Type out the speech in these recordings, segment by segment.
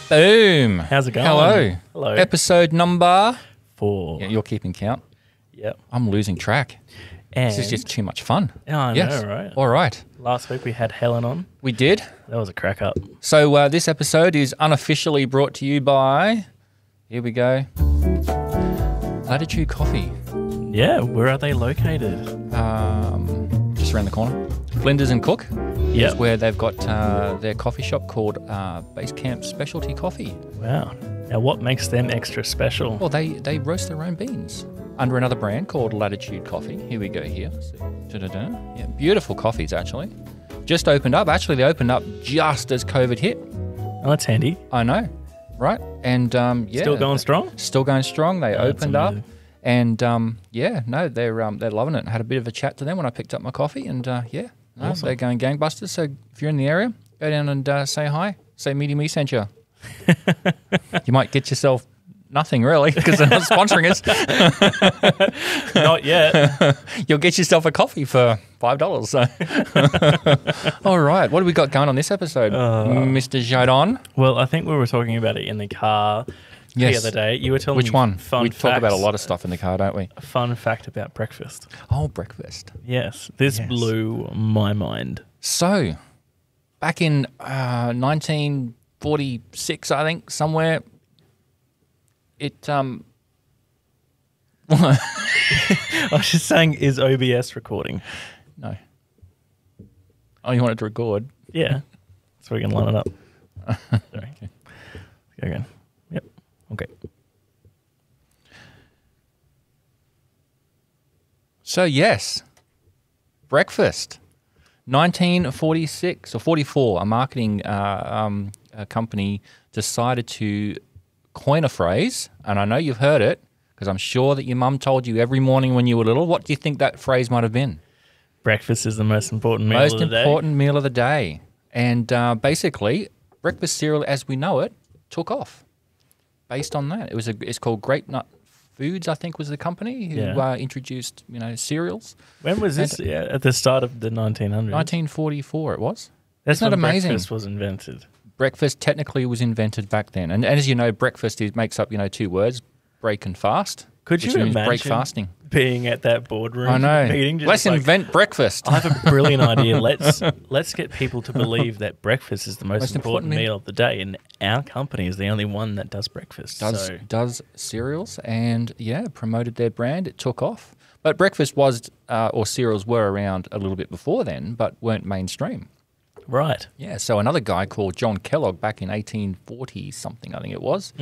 Boom. How's it going? Hello. Hello. Episode number 4. Yeah, you're keeping count. Yep. I'm losing track. And This is just too much fun. I Yes. know, right? All right. Last week we had Helen on. We did. That was a crack up. So this episode is unofficially brought to you by, here we go, Latitude Coffee. Yeah, where are they located? Just around the corner. Flinders and Cook Yeah. is where they've got their coffee shop called Base Camp Specialty Coffee. Wow. Now what makes them extra special? Well, they roast their own beans under another brand called Latitude Coffee. Here we go here. Da-da-da. Yeah, beautiful coffees, actually. Just opened up. Actually, they opened up just as COVID hit. Oh, that's handy. I know, right? And yeah. Still going strong? Still going strong. They That's opened up. amazing. And yeah, no, they're loving it. I had a bit of a chat to them when I picked up my coffee, and yeah, no, Awesome. they're going gangbusters. So if you're in the area, go down and say hi. Say Meaty Me sent you. You might get yourself nothing really because they're not sponsoring us. Not yet. You'll get yourself a coffee for $5. So. All right, what do we got going on this episode, Mr. Jayden? Well, I think we were talking about it in the car the other day. You were telling Which me one? fun We talk about a facts. lot of stuff in the car, don't we? A fun fact about breakfast. Oh, breakfast. Yes. This Yes. blew my mind. So, back in 1946, I think, somewhere, it I was just saying, is OBS recording? no. Oh, you wanted to record? Yeah. So we can line it up. Sorry. Okay. Go again. Yep. Okay. So yes, breakfast. 1946 or 44, a marketing a company decided to coin a phrase, and I know you've heard it because I'm sure that your mum told you every morning when you were little. What do you think that phrase might have been? Breakfast is the most important meal Most of the day. important meal of the day. And basically, breakfast cereal as we know it took off based on that. It's called Grape Nut Foods, I think, was the company who Yeah. introduced cereals. When was this? Yeah, at the start of the 1900s. 1944 it was. That's Isn't that when amazing? breakfast was invented. Breakfast technically was invented back then. And as you know, breakfast makes up, two words, break and fast. Could which you means imagine break fasting. being at that boardroom I know. meeting? Just Let's like, invent breakfast. I have a brilliant idea. Let's get people to believe that breakfast is the most important meal of the day, and our company is the only one that does breakfast. does cereals and promoted their brand. It took off. But breakfast was or cereals were around a little bit before then, but weren't mainstream. Right. Yeah, so another guy called John Kellogg back in 1840 something, I think it was,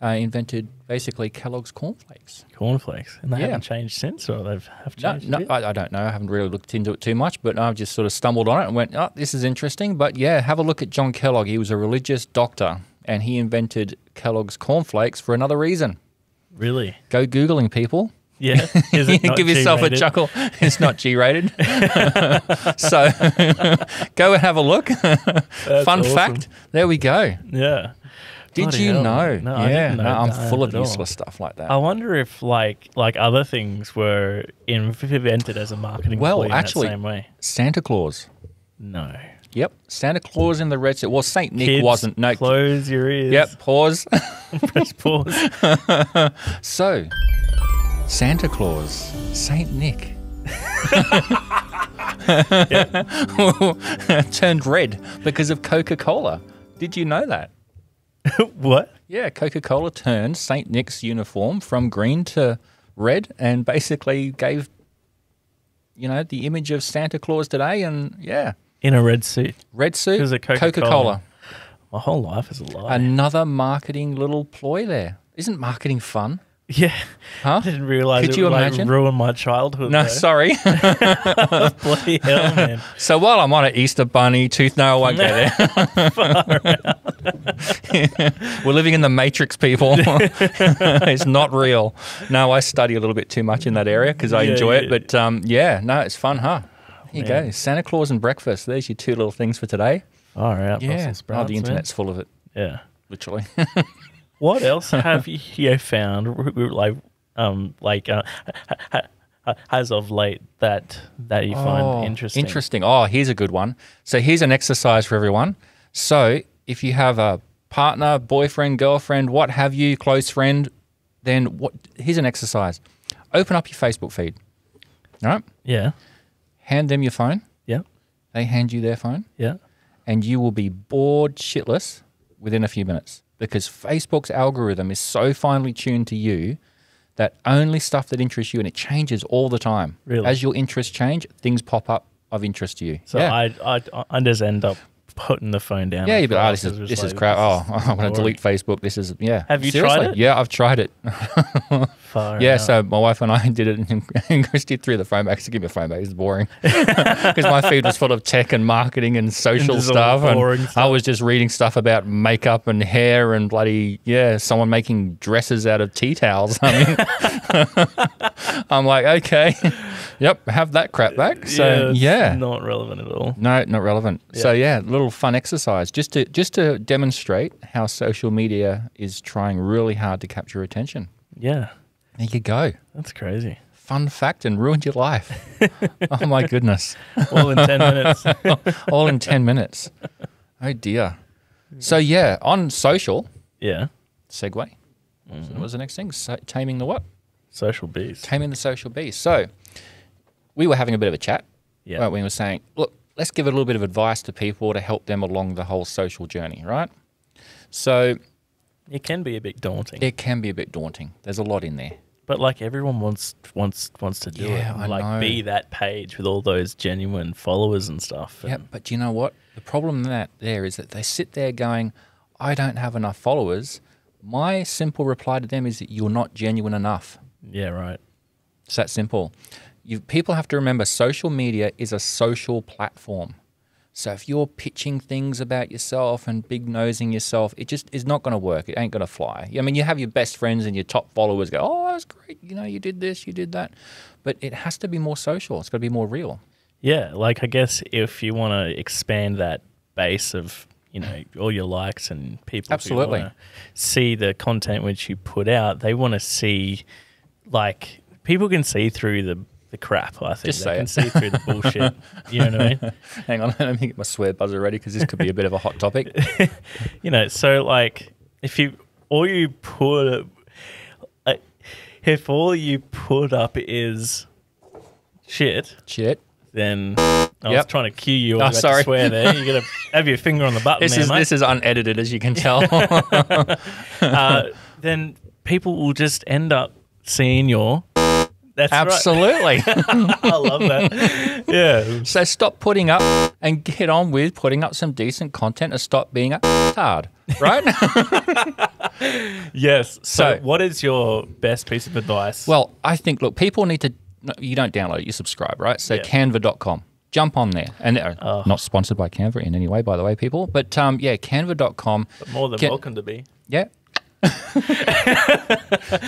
invented basically Kellogg's cornflakes. Cornflakes. And they Yeah. haven't changed since, or have No, changed no, a bit? I don't know. I haven't really looked into it too much, but I've just sort of stumbled on it and went, oh, this is interesting. But yeah, have a look at John Kellogg. He was a religious doctor, and he invented Kellogg's cornflakes for another reason. Really? Go Googling, people. Yeah. Is it not Give yourself a G-rated? chuckle. It's not G-rated. So go and have a look. Fun awesome. fact. There we go. Yeah. Did Bloody you hell. know? No, I didn't know I'm that full of at all. useless stuff like that. I wonder if like other things were invented as a marketing Well, ploy in actually- that same way. Santa Claus. No. Yep. Santa Claus in the red suit. Well, Saint Nick Kids, wasn't. No. Close your ears. Yep. Pause. Press pause. So, Santa Claus, Saint Nick, turned red because of Coca-Cola. Did you know that? What? Yeah, Coca-Cola turned Saint Nick's uniform from green to red and basically gave, the image of Santa Claus today. And yeah, In a red suit. red suit, Because of Coca-Cola. Coca-Cola. My whole life is a lie. Another marketing little ploy there. Isn't marketing fun? Yeah. Huh? I didn't realize Could it you would imagine? ruin my childhood. No, though. sorry. Bloody hell, man. So while I'm on an Easter bunny, tooth, no, I won't go there. We're living in the Matrix, people. It's not real. No, I study a little bit too much in that area because I Yeah, enjoy yeah. it. But no, it's fun, huh? Here you Man. go. Santa Claus and breakfast. There's your two little things for today. All right. Yeah. The internet's full of it, Yeah. literally. What else have you found, as of late, that you find interesting? Interesting. Oh, here's a good one. So here's an exercise for everyone. So if you have a partner, boyfriend, girlfriend, what have you, close friend, then here's an exercise. Open up your Facebook feed. All right? Yeah. Hand them your phone. Yeah. They hand you their phone. Yeah. And you will be bored shitless within a few minutes, because Facebook's algorithm is so finely tuned to you that only stuff that interests you, and it changes all the time. Really? As your interests change, things pop up of interest to you. So I just end up putting the phone down. Yeah, you'd be like, this is crap. I'm going to delete Facebook. This is, Have you Seriously? tried it? Yeah, I've tried it. Far Yeah, out. so my wife and I did it, and Christy threw the phone back. She said, give me a phone back. It's boring. Because my feed was full of tech and marketing and social stuff. And I was just reading stuff about makeup and hair and bloody, someone making dresses out of tea towels. I mean, I'm like, okay, yep, have that crap back. So, it's not relevant at all. No, not relevant. Yeah. So, little fun exercise just to demonstrate how social media is trying really hard to capture attention. Yeah. There you go. That's crazy. Fun fact and ruined your life. Oh, my goodness. All in 10 minutes. All in 10 minutes. Oh, dear. So, on social, Yeah. segue. So what was the next thing? Taming the what? Social beast. Taming the social beast. So, we were having a bit of a chat. Yeah. Right, we were saying, look, let's give a little bit of advice to people to help them along the whole social journey, right? So, It can be a bit daunting. it can be a bit daunting. There's a lot in there. But like everyone wants to do it. I Like know. be that page with all those genuine followers and stuff. Yeah, And but you know what? The problem there is that they sit there going, I don't have enough followers. My simple reply to them is that you're not genuine enough. yeah, right. It's that simple. People have to remember social media is a social platform. So if you're pitching things about yourself and big-nosing yourself, it just is not going to work. It ain't going to fly. I mean, you have your best friends and your top followers go, oh, that's great. You know, you did this, you did that. But it has to be more social. It's got to be more real. Yeah, like I guess if you want to expand that base of, all your likes and people Absolutely. who wanna see the content which you put out, they want to see, like, people can see through the crap, I think. Just they say can it. see through the bullshit. You know what I mean? Hang on, let me get my swear buzzer ready because this could be a bit of a hot topic. So like if all you put up is shit, then I was trying to cue you. I was about to swear there. You got to have your finger on the button. This is unedited, as you can tell. Then people will just end up seeing your. That's Absolutely. Right. I love that. Yeah. So stop putting up and get on with putting up some decent content and stop being a tard, right? Yes. So what is your best piece of advice? Well, I think, look, people need to, you don't download it, you subscribe, right? So canva.com. Jump on there. And not sponsored by Canva in any way, by the way, people. But canva.com. But more than welcome to be. Yeah.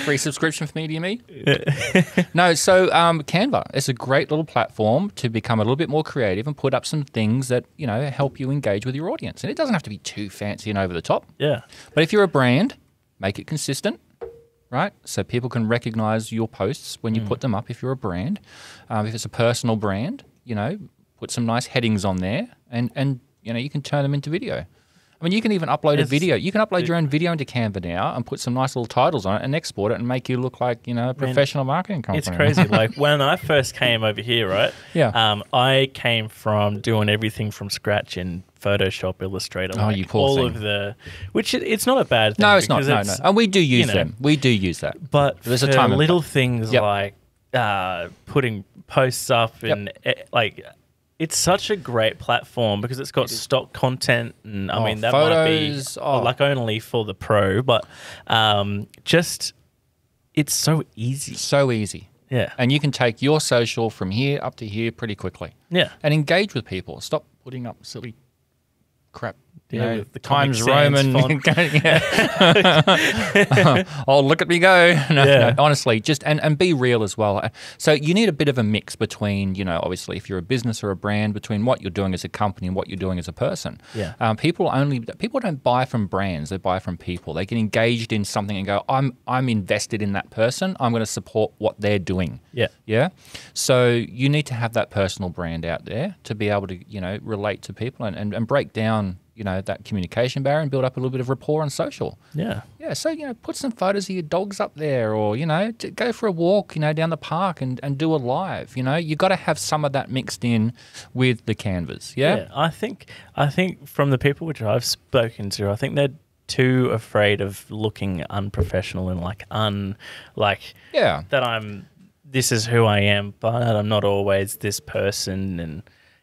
Free subscription for me, do you mean? No, so Canva, it's a great little platform to become a little bit more creative and put up some things that, help you engage with your audience. And it doesn't have to be too fancy and over the top. Yeah. But if you're a brand, make it consistent, right? So people can recognize your posts when you put them up if you're a brand. If it's a personal brand, put some nice headings on there and you can turn them into video. I mean, you can even upload a video. You can upload your own video into Canva now and put some nice little titles on it and export it and make you look like, a professional marketing company. It's crazy. Like when I first came over here, right? Yeah. I came from doing everything from scratch in Photoshop, Illustrator. Oh, you poor thing. Of the, which it's not a bad thing. No, it's not. No. And we do use them. We do use that. But there's for a time little things like putting posts up and it's such a great platform because it's got stock content, and I mean that photos, might be like only for the pro, but just it's so easy. So easy. Yeah. And you can take your social from here up to here pretty quickly. Yeah. And engage with people. Stop putting up silly crap. With the Times Comic Sans Roman. font. Oh, look at me go. No, honestly, just and be real as well. So you need a bit of a mix between, obviously if you're a business or a brand, between what you're doing as a company and what you're doing as a person. Yeah. People don't buy from brands, they buy from people. They get engaged in something and go, I'm invested in that person. I'm going to support what they're doing. Yeah. Yeah. So you need to have that personal brand out there to be able to, relate to people and break down you know, that communication barrier and build up a little bit of rapport on social. Yeah. Yeah, so, you know, put some photos of your dogs up there, or, you know, go for a walk, you know, down the park and do a live. You know, you got to have some of that mixed in with the canvas. Yeah? I think from the people which I've spoken to, I think they're too afraid of looking unprofessional and that this is who I am, but I'm not always this person. And,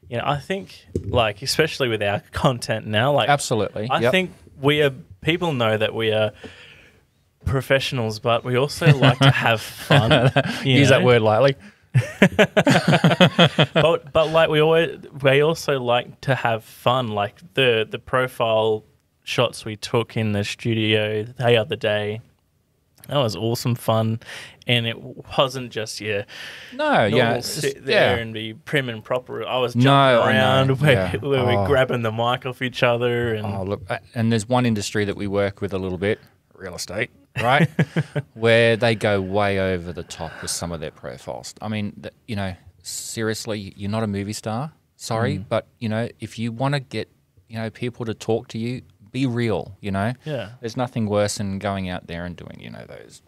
you know, I think, like, especially with our content now, like, absolutely. I think people know that we are professionals, but we also like to have fun. Use that word lightly. but like we also like to have fun. Like the profile shots we took in the studio the other day, that was awesome fun, and it wasn't just sit there and be prim and proper. I was jumping around where we're grabbing the mic off each other. And look, and there's one industry that we work with a little bit, real estate, right, where they go way over the top with some of their profiles. I mean, you know, seriously, you're not a movie star. Sorry, but, you know, if you want to get, you know, people to talk to you, be real, you know? Yeah. There's nothing worse than going out there and doing, you know, those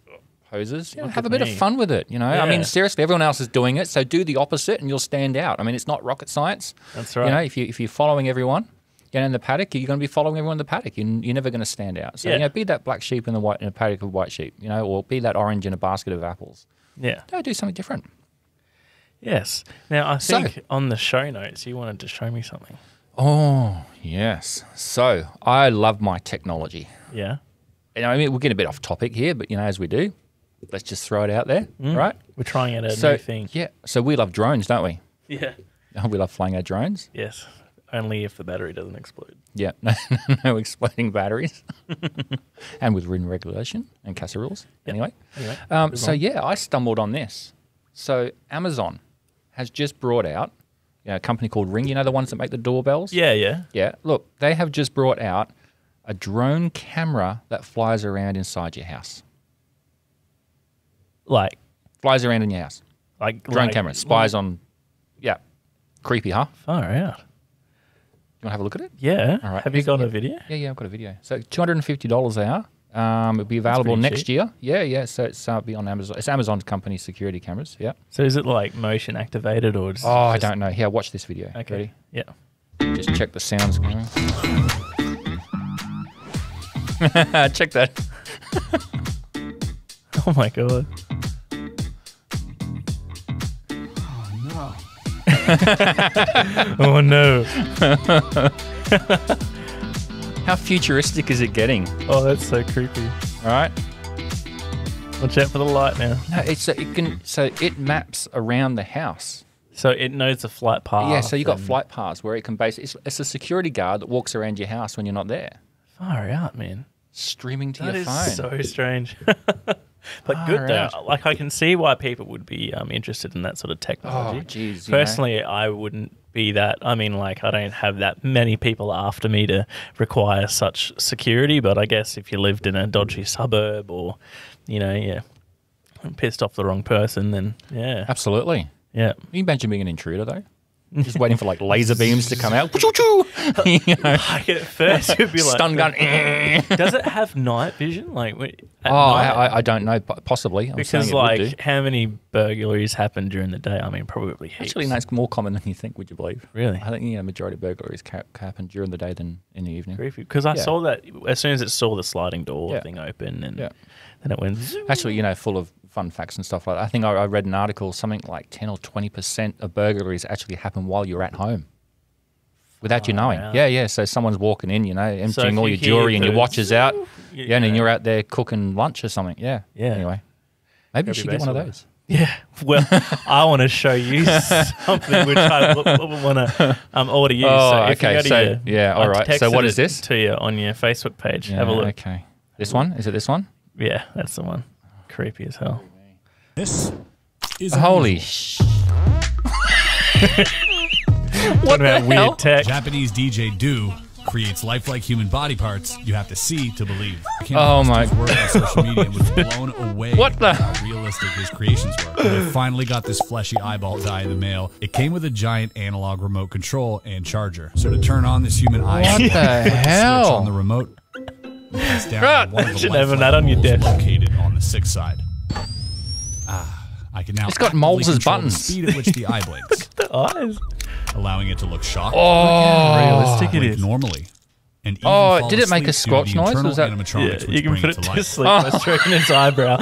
poses. You know, have a bit of fun with it, you know? Yeah. I mean, seriously, everyone else is doing it, so do the opposite and you'll stand out. I mean, it's not rocket science. That's right. You know, if you're following everyone, get in the paddock, you're going to be following everyone in the paddock. You're never going to stand out. So, you know, be that black sheep in a paddock of white sheep, you know, or be that orange in a basket of apples. Yeah. Go do something different. Yes. Now, I think on the show notes, you wanted to show me something. Oh, yes. So I love my technology. Yeah. And I mean, we're getting a bit off topic here, but, you know, as we do, let's just throw it out there, right? We're trying out a new thing. Yeah. So we love drones, don't we? Yeah. We love flying our drones. Yes. Only if the battery doesn't explode. Yeah. No exploding batteries. And with wind regulation and CASA rules. Yep. Anyway. I stumbled on this. So Amazon has just brought out a company called Ring, you know, the ones that make the doorbells? Yeah, yeah. Yeah. Look, they have just brought out a drone camera that flies around inside your house. Like? Flies around in your house. Like drone camera. Spies on, creepy, huh? Far out. You want to have a look at it? Yeah. All right. Have you got a video? Yeah, I've got a video. So $250 they are. It'll be available next year. Yeah. So it's be on Amazon. It's Amazon's company security cameras. Yeah. So is it like motion activated or? Just, I don't know. Here, watch this video. Okay. Ready? Yeah. Just check the sounds. Check that. Oh my god. Oh no. How futuristic is it getting? Oh, that's so creepy. All right. Watch out for the light now. No, it maps around the house. So it knows the flight path. Yeah, so you got flight paths where it can it's a security guard that walks around your house when you're not there. Far out, man. Streaming to your phone. That is so strange. But good though. Like I can see why people would be interested in that sort of technology. Oh, geez. Personally, I wouldn't be that. I mean, like I don't have that many people after me to require such security. But I guess if you lived in a dodgy suburb or, pissed off the wrong person, then yeah, absolutely. Yeah. Can you imagine being an intruder though? Just waiting for like laser beams to come out. Like at first it'd be like stun gun. Does it have night vision? Like I don't know. Possibly. Because like how many burglaries happen during the day? I mean, probably heaps. Actually, no, it's more common than you think. Would you believe? Really? I think majority of burglaries happen during the day than in the evening. Creepy. Because I saw that as soon as it saw the sliding door thing open, and then it went. Actually, full of fun facts and stuff like that. I think I read an article, something like 10 or 20% of burglaries actually happen while you're at home. Without you knowing. Wow. Yeah. So someone's walking in, emptying all your jewelry and your watches out. And then you're out there cooking lunch or something. Yeah. Anyway. Maybe you should get one of those. Yeah. Well, I want to show you something which I want to order you. Oh, okay. So, all right. So what is this? To you on your Facebook page. Have a look. Okay. This one? Is it this one? Yeah, that's the one. Creepy as hell. This is holy What about weird tech? Japanese DJ Do creates lifelike human body parts you have to see to believe. Oh my! Work on social media was blown away. What the? How real realistic his creations were. When I finally got this fleshy eyeball die in the mail, it came with a giant analog remote control and charger. So to turn on this human eye, What the switch hell? on the remote. It's down one of the Should have lifelike that on your holes desk. located on the 6th side. I can now It's got actively moles as control the buttons. speed at which the eye blinks, The eyes. allowing it to look shocked, Realistic it blink is. normally, and even Oh, fall did it make a asleep due to squelch the noise? internal Was that- animatronics Yeah, which you can bring put it it to to life. sleep by stroking its eyebrow.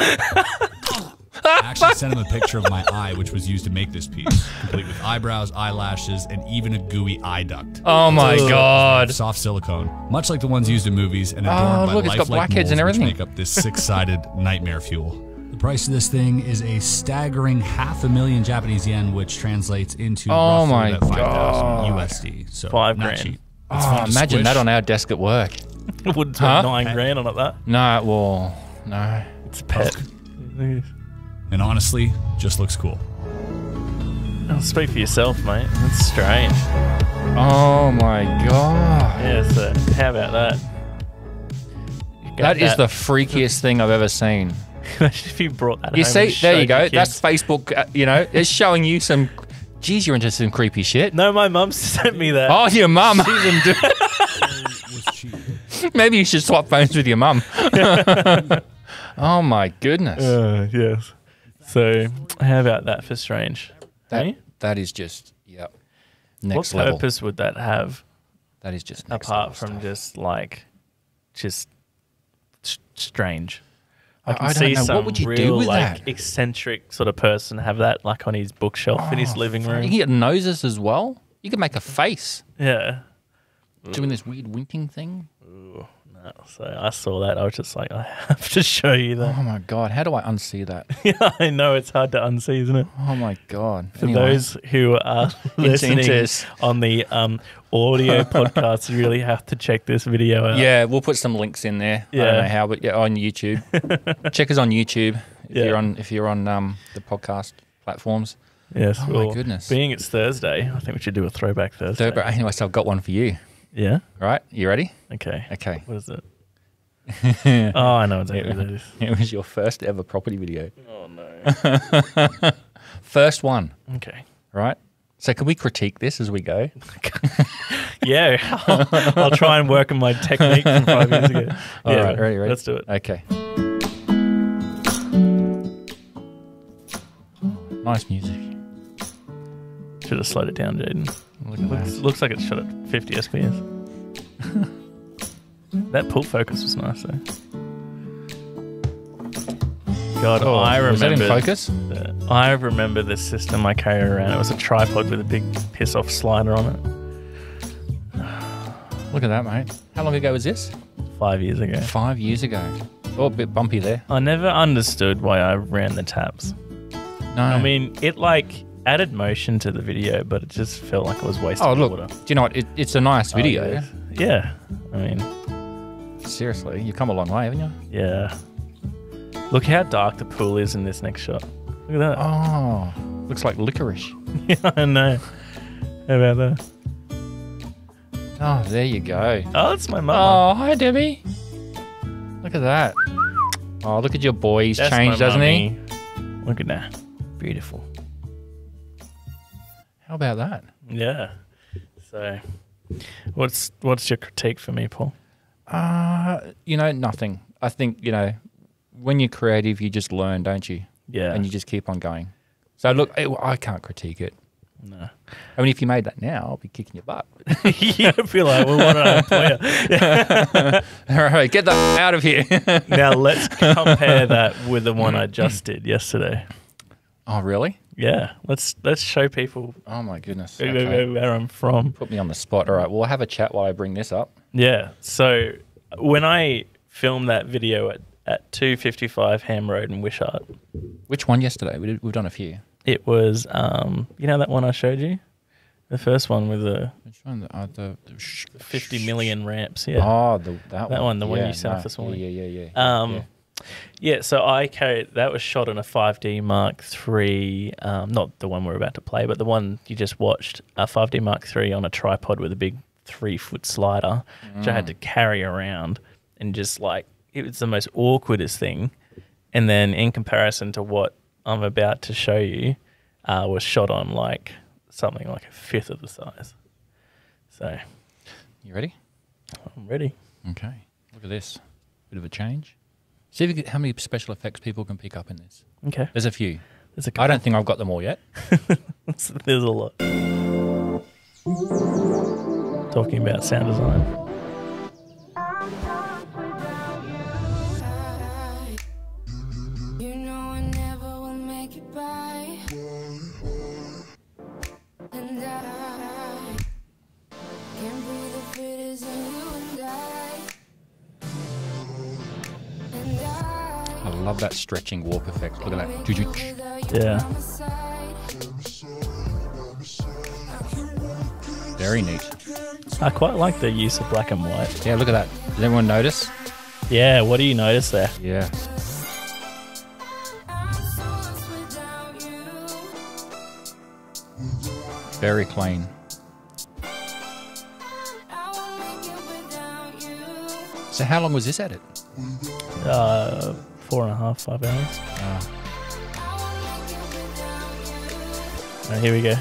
I actually sent him a picture of my eye, which was used to make this piece, complete with eyebrows, eyelashes, and even a gooey eye duct. Oh my god. Soft silicone, much like the ones used in movies, and adorned by look, it's got lifelike blackheads and moles, which everything. make up this 6-sided nightmare fuel. The price of this thing is a staggering 500,000 Japanese yen, which translates into Oh roughly my about 5,000 God. USD. So $5 not grand. cheap. It's fun Oh, to imagine squish. that on our desk at work. Wouldn't Huh? spend $9 grand on that. No, well, no. It's a pet. And honestly, just looks cool. Oh, speak for yourself, mate. That's strange. Oh my god. Yeah, so how about that? That is the freakiest thing I've ever seen. Imagine if you brought that You home see, and there you showed go. your That's kids. Facebook, it's showing you some. Geez, you're into some creepy shit. No, my mum sent me that. Oh, your mum. Was cheap. Maybe you should swap phones with your mum. Oh my goodness. Yes. So, how about that for strange? Hey? That is just, yep. What Next level. purpose would that have That is just next apart level from stuff. just like, strange? I can don't see know. some What would you real, do with like, that? eccentric sort of person have that like on his bookshelf in his living You room. can get noses as well. You can make a face Yeah. doing this weird winking thing. No, so I saw that. I was just like, I have to show you that. Oh my god, how do I unsee that? Yeah, I know it's hard to unsee, isn't it? Oh my god. For those who are listening this. on the audio podcast, you really have to check this video out. Yeah, we'll put some links in there. I Yeah. don't know how, but yeah, on YouTube. Check us on YouTube if Yeah. you're on the podcast platforms. Yes. Oh my well, goodness. Being it's Thursday, I think we should do a throwback Thursday. But anyway, so I've got one for you. Yeah. Right? You ready? Okay. Okay. What is it? Oh, I know exactly what it is. It was your first ever property video. Oh no. First one, Okay. right? So can we critique this as we go? Yeah, I'll try and work on my technique from 5 years ago. All Yeah, right, ready? Let's do it. Okay. Nice music. Should have slowed it down, Jayden. Look at that. Looks like it's shot at 50 FPS. That pull focus was nice though. God, Oh, I was that in remember. focus? I remember the system I carried around. It was a tripod with a big piss off slider on it. Look at that, mate. How long ago was this? 5 years ago. 5 years ago. Oh, a bit bumpy there. I never understood why I ran the tabs. No. I mean, it like added motion to the video, but it just felt like it was wasting oh, look. water. Do you know what? It's a nice video. Oh, yes. Yeah. I mean, Seriously, you've come a long way, haven't you? yeah. Look how dark the pool is in this next shot. Look at that. Oh, looks like licorice. Yeah, I know. How about that? Oh, there you go. Oh, that's my mum. Oh, hi, Debbie. Look at that. Oh, look at your boy. He's That's changed, my doesn't he? mummy. Look at that. Beautiful. How about that? Yeah. So, what's your critique for me, Paul? Nothing. I think, when you're creative, you just learn, don't you? Yeah. And you just keep on going. So, look, I can't critique it. No. I mean, if you made that now, I'll be kicking your butt. Yeah, I feel like, well, what did I employ you? All right, get that out of here. Now, let's compare that with the one I just did yesterday. Oh, really? Yeah. Let's show people Oh, my goodness. Okay. where I'm from. Put me on the spot. All right, we'll have a chat while I bring this up. Yeah. So, when I filmed that video at 255 Ham Road in Wishart, Which one yesterday? We've done a few. it was, that one I showed you? The first one with the Which one? The 50 million ramps. Yeah. Oh, that one. the one Yeah, you sent no, off this morning. Yeah. Yeah, so I carried that was shot on a 5D Mark III, not the one we're about to play, but the one you just watched, a 5D Mark III on a tripod with a big 3-foot slider, which I had to carry around, and just like it was the most awkwardest thing. And then in comparison to what I'm about to show you was shot on like something like a fifth of the size. So, You ready? I'm ready. Okay. Look at this. Bit of a change. See if you how many special effects people can pick up in this. Okay. There's a few. There's a I don't think I've got them all yet. There's a lot. Talking about sound design. I love that stretching warp effect. Look at that. Choo-choo. Yeah. Very neat. I quite like the use of black and white. Yeah, look at that. Does everyone notice? Yeah, what do you notice there? Yeah. Very clean. So how long was this edit? 4.5, 5 hours. Right, here we go.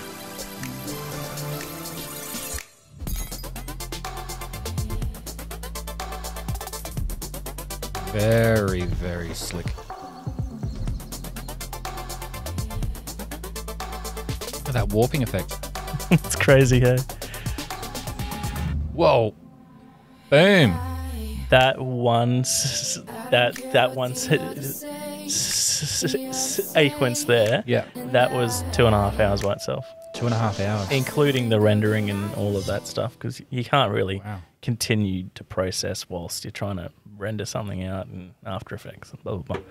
Very, very slick. Look at that warping effect. It's crazy, hey? Whoa. Boom. That one sequence there, Yeah. that was 2.5 hours by itself, 2.5 hours. including the rendering and all of that stuff, because you can't really Wow. continue to process whilst you're trying to render something out in After Effects and blah, blah, blah.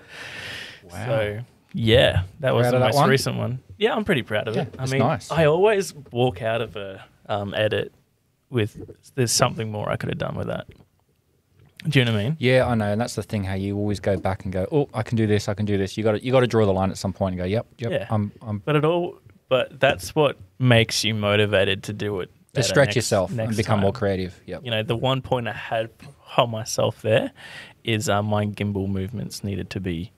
Wow. So, yeah, that was Proud the of that most one? recent one. Yeah, I'm pretty proud of Yeah, it. I it's mean, nice. I always walk out of a edit with, there's something more I could have done with that. Do you know what I mean? Yeah, I know, and that's the thing. How you always go back and go, "Oh, I can do this. I can do this." You got to draw the line at some point and go, "Yep, yep." Yeah. I'm But that's what makes you motivated to do it. to better stretch yourself and next become more time. creative. Yep. You know, the one point I had on myself there is my gimbal movements needed to be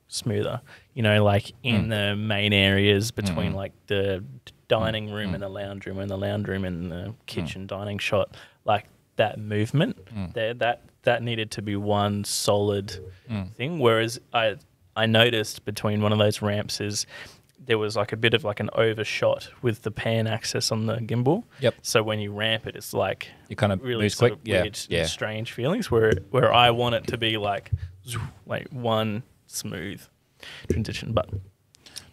smoother. You know, like in the main areas between like the dining room and the lounge room and the lounge room and the kitchen dining shot, like that movement there, that needed to be one solid thing. Whereas I noticed between one of those ramps is there was like a bit of like an overshot with the pan axis on the gimbal. Yep. So when you ramp it, it's like You kind of really moves sort quick. of Yeah, weird, yeah. strange feelings. Where I want it to be like one smooth transition. But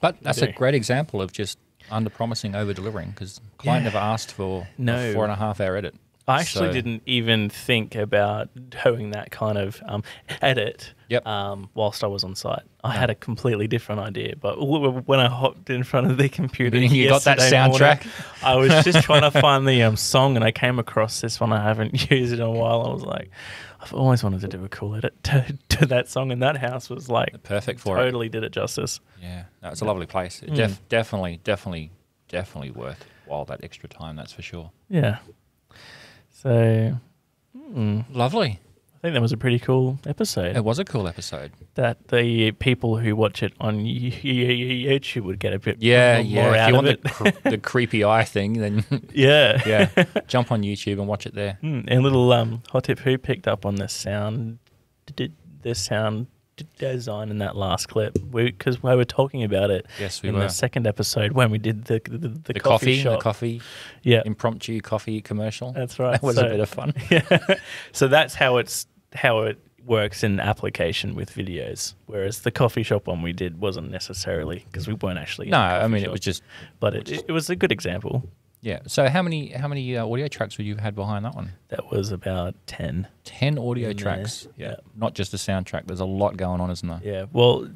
But that's a do. great example of just under promising, over delivering, because client never asked for No. a 4.5 hour edit. I actually So- didn't even think about doing that kind of edit Yep. whilst I was on site. I had a completely different idea, but when I hopped in front of the computer, You got that yesterday morning, soundtrack? I was just trying to find the song, and I came across this one. I haven't used it in a while. I was like, I've always wanted to do a cool edit to that song, and that house was like Perfect for it. totally did it justice. Yeah, no, it's a lovely place. Definitely worthwhile that extra time. That's for sure. Yeah. So Lovely. I think that was a pretty cool episode. It was a cool episode. That the people who watch it on YouTube would get a bit Yeah, more yeah. If out you of want it. the creepy eye thing, then Yeah. yeah, jump on YouTube and watch it there. And a little hot tip, who picked up on the sound design in that last clip? Because we were talking about it Yes, we in were. the second episode when we did the The coffee shop. the coffee Yeah, impromptu coffee commercial. that's right. That was a bit of fun. Yeah. So that's how it works in application with videos. Whereas the coffee shop one we did wasn't necessarily, because we weren't actually. In No, a coffee I mean shop. it was just But it was a good example. yeah. So how many audio tracks would you have had behind that one? That was about 10. 10 audio In there, tracks. yeah. Not just the soundtrack. There's a lot going on, isn't there? Yeah, well,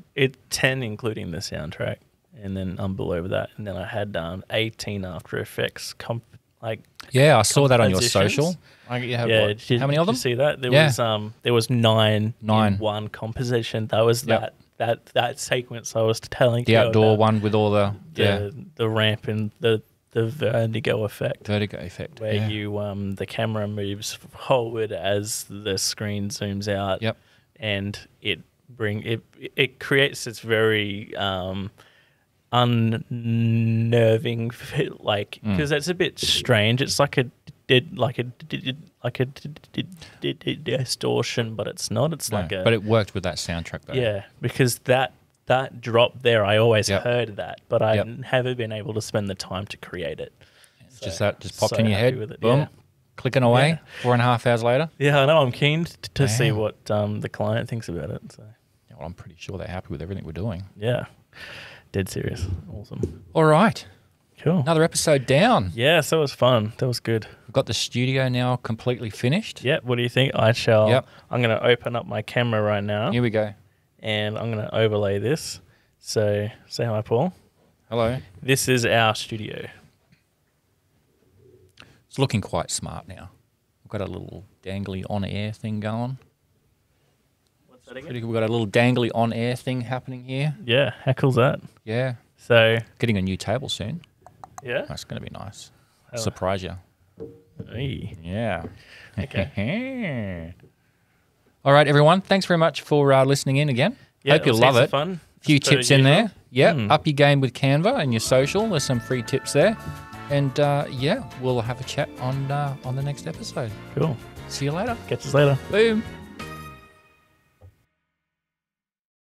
10 including the soundtrack, and then below that, and then I had 18 After Effects Yeah, I saw that on your compositions. social. You had Yeah, what? How many of them? Did you see that? Yeah. There was nine Nine. in one composition. That was Yep. that sequence I was telling The you outdoor about. one with all the The ramp and the vertigo effect. vertigo effect. Where yeah. you the camera moves forward as the screen zooms out. Yep. And it bring it. It creates this very unnerving, because it's a bit strange. It's like a distortion, but it's not. It's like a. But it worked with that soundtrack though. Yeah, because that drop there, I always heard that, but I Yep. haven't been able to spend the time to create it. Just popped in your happy head. with it, Boom. yeah. Clicking away. Yeah. 4.5 hours later. Yeah, I know. I'm keen to see Damn. what the client thinks about it. So Yeah, well, I'm pretty sure they're happy with everything we're doing. yeah, dead serious. Awesome. All right. Cool. Another episode down. Yeah, so it was fun. That was good. We've got the studio now completely finished. Yeah, what do you think? I shall. Yep. I'm going to open up my camera right now, Here we go. and I'm going to overlay this. So say hi, Paul. Hello. This is our studio. It's looking quite smart now. We've got a little dangly on-air thing going. What's that again? We've got a little dangly on-air thing happening here. Yeah, how cool's that? Yeah. So Getting a new table soon. yeah. That's going to be nice. Oh. Surprise you. Hey. Yeah. Okay. All right, everyone. Thanks very much for listening in again. Yeah, Hope you'll was love heaps it. of fun. A few As per tips in usual. there. Yep. Mm. Up your game with Canva and your social. There's some free tips there. And yeah, we'll have a chat on the next episode. Cool. See you later. Catch us later. Boom.